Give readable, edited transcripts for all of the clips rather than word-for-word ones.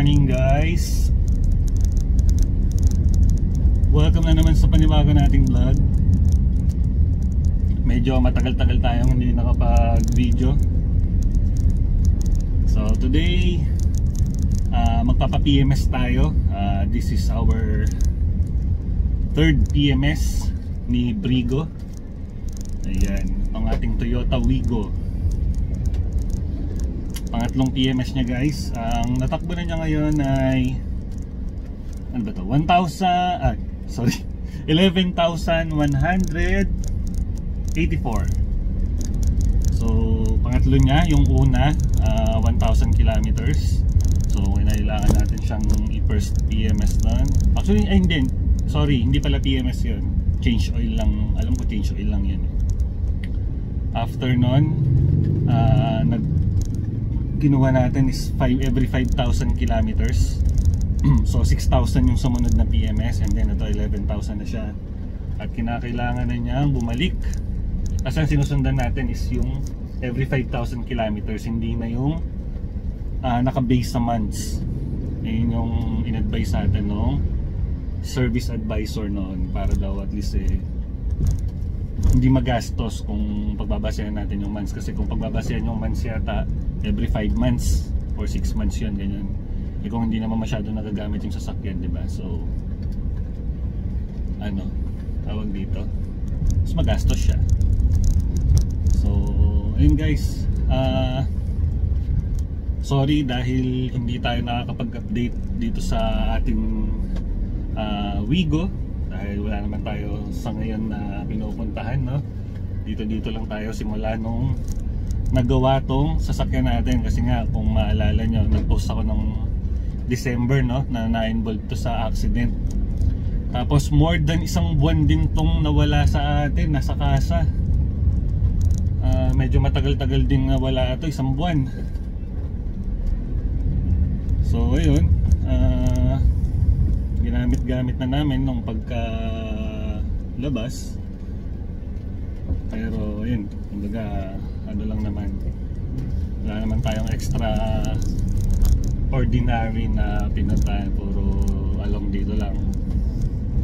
morning guys. Welcome na naman sa panibago nating vlog. Medyo matagal-tagal tayong hindi nakapag-video. So today magpapa-PMS tayo. This is our third PMS ni Brigo. Ayan, ang ating Toyota Wigo. Pangatlong PMS niya guys. Ang natakbo na niya ngayon ay ano ba to? 11,184. So pangatlo niya, yung una 1,000 kilometers. So kailangan natin siyang i-first PMS nun. Actually hindi, sorry, hindi pala PMS yun. Change oil lang, alam ko change oil lang yan. After nun ginawa natin is every 5,000 kilometers. So 6,000 yung sumunod na PMS, and then ito 11,000 na siya. At kinakailangan na niya bumalik kasi ang sinusundan natin is yung every 5,000 kilometers, hindi na yung naka-base sa months. Yun yung in-advise natin ng service advisor noon, para daw at least hindi magastos kung pagbabasehan natin yung months. Kasi kung pagbabasehan yung months yata every 5 months or 6 months yun, ganyan. Kung hindi naman masyado nagagamit yung sasakyan, diba? So ano tawag dito, mas magastos siya. So ayun guys, sorry dahil hindi tayo nakakapag-update dito sa ating Wigo, dahil wala naman tayo sa ngayon na pinupuntahan, no? Dito lang tayo simula nung nagawa tong sasakyan natin. Kasi nga kung maalala nyo, nag-post ako ng December, no, na na-involved to sa accident. Tapos more than isang buwan din tong nawala sa atin, nasa kasa. Medyo matagal-tagal din nawala ito, isang buwan. So ayun, ginamit-gamit na namin nung pagka-labas. Pero yun, kumbaga ano lang naman, wala naman tayong extra ordinary na pinuntahan, puro along dito lang.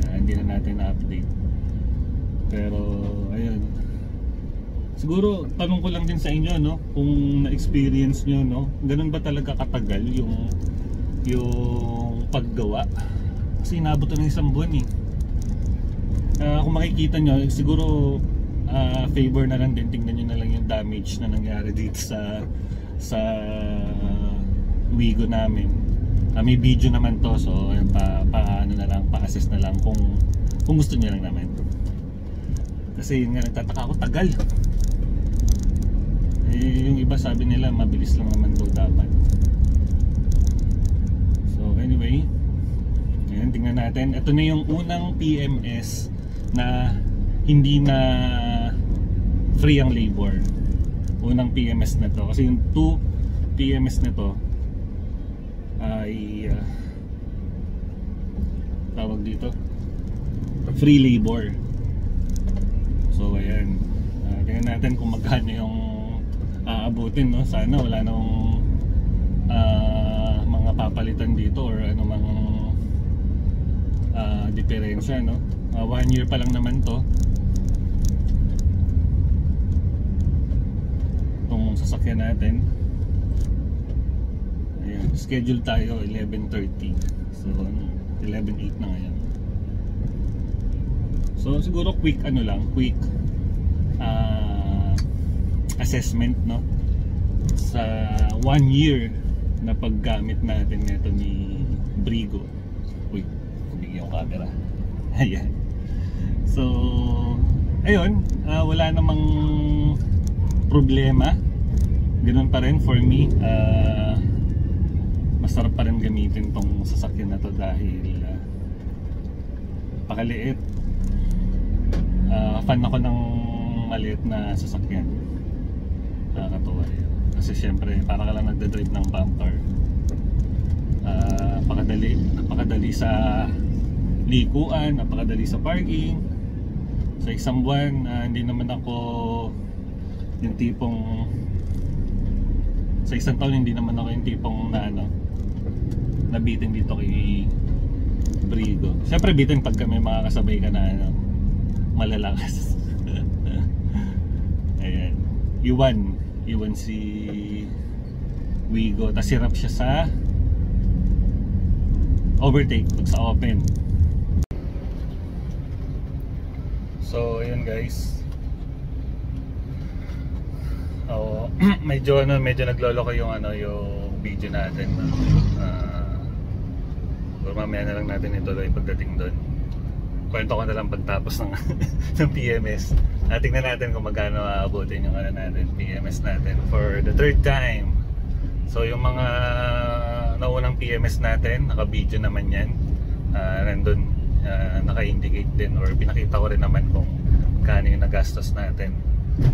Hindi na natin na-update. Pero ayun, siguro tanong ko lang din sa inyo, no, kung na-experience nyo, no, ganun ba talaga katagal yung paggawa? Kasi inabot na ng isang buwan eh. Kung makikita nyo, siguro favor na lang din, tingnan nyo na lang yung damage na nangyari dito sa Wigo namin. May video naman to, so ano na lang, pa-assess na lang kung gusto niya lang naman. Kasi yun nga, nagtataka ako, tagal. Yung iba sabi nila mabilis lang naman daw dapat. So anyway, ayan, tingnan natin. Ito na yung unang PMS na hindi na free ang labor. Unang PMS na to. Kasi yung 2 PMS na to ay tawag dito, free labor. So ayan, tingnan natin kung magkano yung aabutin, no? Sana wala nang mga papalitan dito or ano mang diferensya, no? 1 year pa lang naman to, itong sasakyan natin. Ayan, schedule tayo 11:30. So 11:08 na ngayon. So siguro quick assessment, no, sa 1 year na paggamit natin nito ni Brigo. Uy, kumigil yung camera. Ayan. So ayun, wala namang problema. Ganun pa rin for me. Masarap pa rin gamitin tong sasakyan na to dahil pakaliit. Fan ako ng maliit na sasakyan. Nakakatuwa yun. Kasi syempre para ka lang nagdadrive ng bumper. Napakadali sa likuan, napakadali sa parking. Sa isang buwan, hindi naman ako yung tipong, sa isang taon hindi naman ako yung tipong na ano, nabitin dito kay Brigo. Siyempre bitin pag may mga kasabay ka na ano, malalakas. Ayan, iwan si Wigo, tas hirap siya sa overtake pag sa open. So ayun guys, medyo nagloloko yung yung video natin. Mamaya na lang natin ituloy pagdating doon. Kwento ko na lang pagtapos ng ng PMS. Tingnan natin kung magkano aabutin yung natin, PMS natin for the third time. So yung mga naunang PMS natin, naka-video naman yan. Nandun, naka-indicate din or pinakita ko rin naman kung magkano yung nagastos natin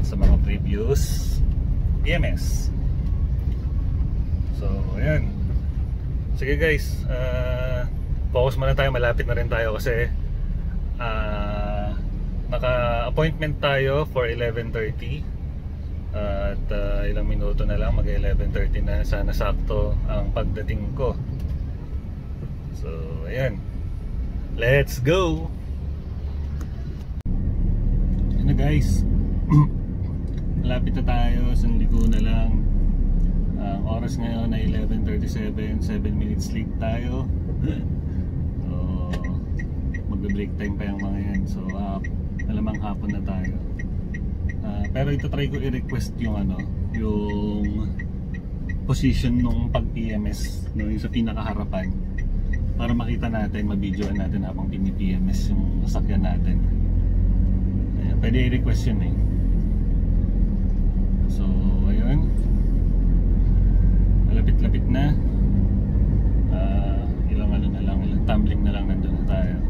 sa mga previous PMS. So ayan. Sige guys, focus muna tayo, malapit na rin tayo kasi naka-appointment tayo for 11:30 at ilang minuto na lang, mag 11:30 na, sana sakto ang pagdating ko. So ayan, let's go! Ano guys, malapit na tayo, isang ligo na lang. Ang oras ngayon ay 11:37, 7 minutes late tayo. So magbe-break time pa yung mga yan. So malamang hapon na tayo. Pero ito try ko i-request yung yung position nung pag-PMS, no, yung sa pinakaharapan, para makita natin, ma-videoan natin habang pini-PMS yung sasakyan natin. Ayan, pwede i-request yun eh. So ayun, malapit-lapit na. Ilang na lang, ilang tumbling na lang, nandun na tayo.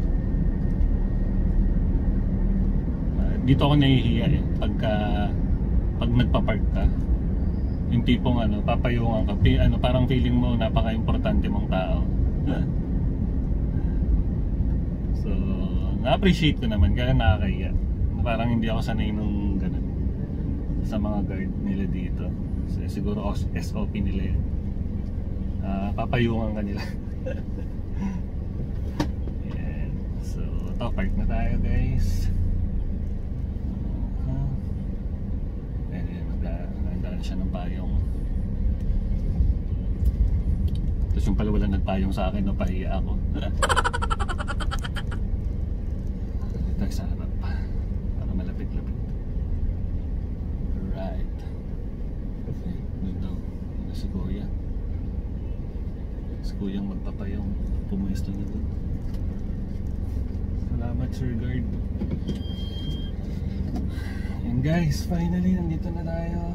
Dito ako nahihiya eh pag nagpa-park ka, yung tipong papayungan ka, parang feeling mo napaka-importante mong tao. So na-appreciate ko naman, kaya nakakahiya. Parang hindi ako sanay nung ganun sa mga guard nila dito. So, siguro SOP nila yun. Papayungan ka nila. Yan. So park na tayo guys. Nagdaan siya ng payong. Tapos yung pala walang nagpayong sa akin, napahiya ako. Tayo sa harap para malapit-lapit. Right. Dito si Kuya. Si Kuyang magpapayong, pumuesto na doon. Salamat Sir Guard. And guys, finally nandito na tayo.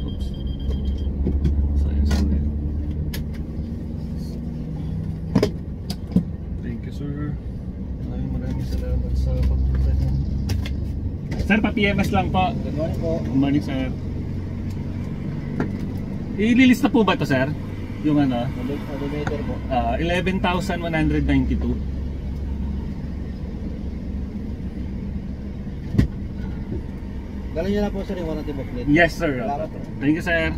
Oops. Sorry. Thank you sir. Maraming salamat sa pagpunta niyo. Sir, pa-PMS lang po. Good morning po. Good morning, sir. Ililista po ba ito, sir? Yung Odometer po. 11,192. Galing nyo na po sir yung warranty booklet. Yes, sir. Salamat po. Thank you, sir.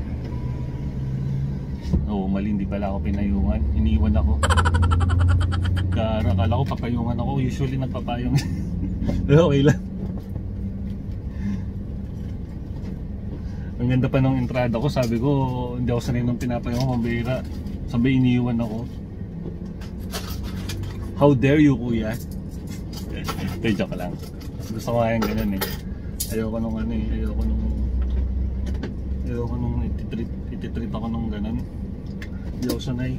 Mali, hindi pala ako pinayungan. Iniwan ako. Akala ko papayungan ako. Usually nagpapayong. Okay lang. Ang ganda pa ng entrada ko, sabi ko hindi ako sanay nung pinapayungan, mambira. Sabi iniwan ako. How dare you, kuya? Joke lang. Gusto ko nga yung ganun eh. Ayoko nung ayoko nung ititreat ako nung ganun. Hindi ako sanay.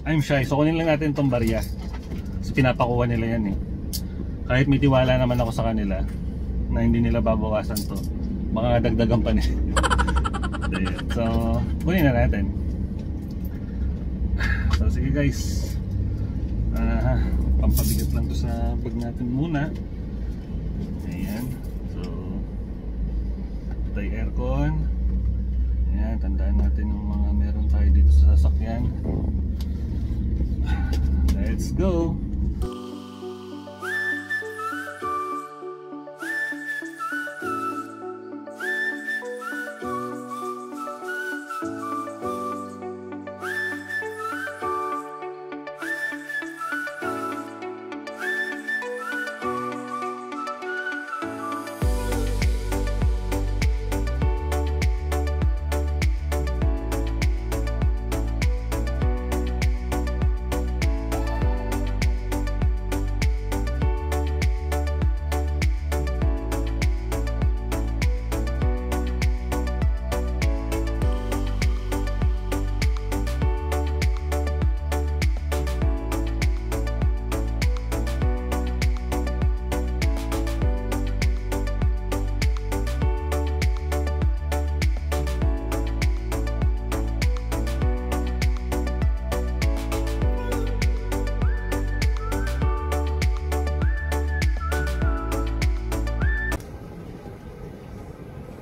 I'm shy, so kunin lang natin itong barya. So pinapakuha nila yan eh. Kahit may tiwala naman ako sa kanila na hindi nila babawasan to, baka dagdagan pa nila. So kunin na natin. So sige guys, pampabigat lang to sa bag natin muna. Ayan. So tayo aircon. Ayan. kailangan tandaan natin yung mga meron tayo dito sa sasakyan. Let's go!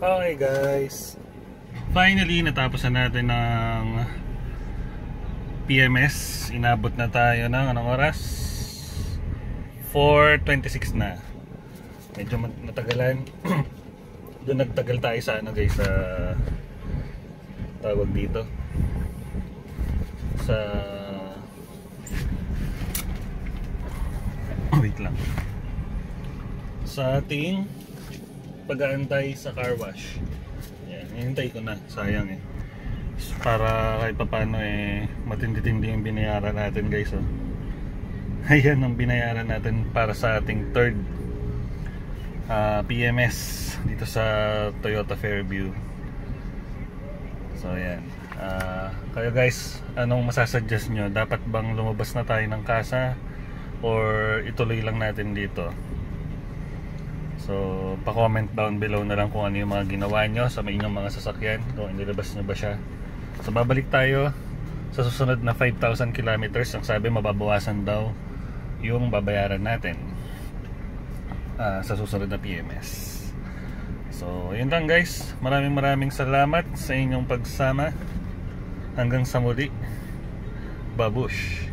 Okay guys, finally natapos na natin ng PMS. Inabot na tayo ng anong oras? 4:26 na. Medyo natagalan. Doon nagtagal tayo sa ano guys, sa tawag dito sa wait lang, sa ating pag-aantay sa car wash. Yan, hinintay ko na, sayang eh. Para kahit paano eh matindi-tindi yung binayaran natin guys, oh. Ayan ang binayaran natin para sa ating third PMS dito sa Toyota Fairview. So ayan, kayo guys, anong masasuggest nyo? Dapat bang lumabas na tayo ng kasa or ituloy lang natin dito? So, pa-comment down below na lang kung ano yung mga ginawa nyo sa inyong mga sasakyan, kung inilabas nyo ba siya. So, babalik tayo sa susunod na 5,000 kilometers. Ang sabi, mababawasan daw yung babayaran natin sa susunod na PMS. So, yun lang guys. Maraming salamat sa inyong pagsama. Hanggang sa muli. Babush!